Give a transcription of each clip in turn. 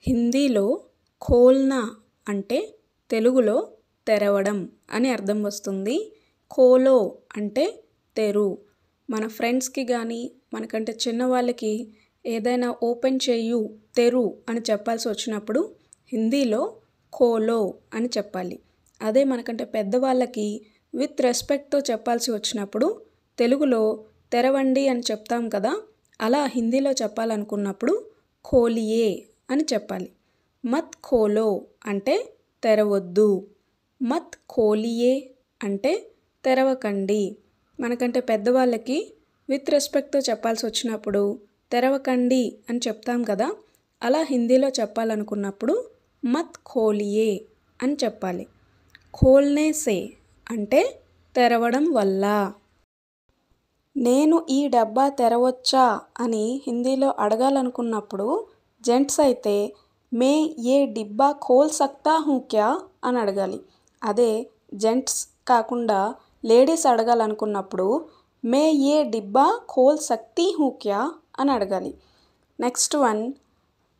హిందీలో ఖోల్నా అంటే తెలుగులో తెరవడం అని అర్థం వస్తుంది. ఖోలో అంటే తెరు. మన ఫ్రెండ్స్కి కానీ మనకంటే చిన్నవాళ్ళకి ఏదైనా ఓపెన్ చెయ్యు, తెరు అని చెప్పాల్సి వచ్చినప్పుడు హిందీలో ఖోలో అని చెప్పాలి. అదే మనకంటే పెద్దవాళ్ళకి విత్ రెస్పెక్ట్తో చెప్పాల్సి వచ్చినప్పుడు తెలుగులో తెరవండి అని చెప్తాం కదా, అలా హిందీలో చెప్పాలనుకున్నప్పుడు ఖోలియే అని చెప్పాలి. మత్ ఖోలో అంటే తెరవద్దు. మత్ ఖోలియే అంటే తెరవకండి. మనకంటే పెద్దవాళ్ళకి విత్ రెస్పెక్ట్తో చెప్పాల్సి వచ్చినప్పుడు తెరవకండి అని చెప్తాం కదా, అలా హిందీలో చెప్పాలనుకున్నప్పుడు మత్ ఖోలియే అని చెప్పాలి. ఖోల్నే సే అంటే తెరవడం వల్ల. నేను ఈ డబ్బా తెరవచ్చా అని హిందీలో అడగాలనుకున్నప్పుడు జెంట్స్ అయితే మే ఏ డిబ్బా ఖోల్ సక్తా హూ క్యా అని అడగాలి. అదే జెంట్స్ కాకుండా లేడీస్ అడగాలనుకున్నప్పుడు మే ఏ డిబ్బా ఖోల్ సక్తీ హూ క్యా అని అడగాలి. నెక్స్ట్ వన్,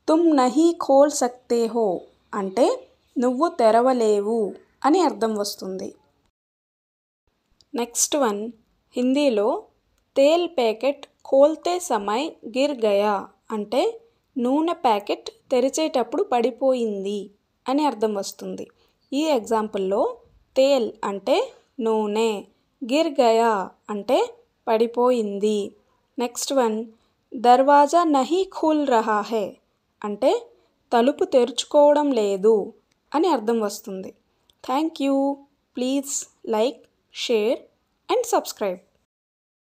తుమ్ నహీ ఖోల్ సక్తే హో అంటే నువ్వు తెరవలేవు అని అర్థం వస్తుంది. నెక్స్ట్ వన్, హిందీలో తేల్ ప్యాకెట్ ఖోల్తే సమయ్ గిర్ గయా అంటే నూనె ప్యాకెట్ తెరిచేటప్పుడు పడిపోయింది అని అర్థం వస్తుంది. ఈ ఎగ్జాంపుల్లో తేల్ అంటే నూనె, గిర్ గయా అంటే పడిపోయింది. నెక్స్ట్ వన్, దర్వాజా నహీ ఖుల్ రహా హై అంటే తలుపు తెరుచుకోవడం లేదు అని అర్థం వస్తుంది. Thank you. Please like, share and subscribe.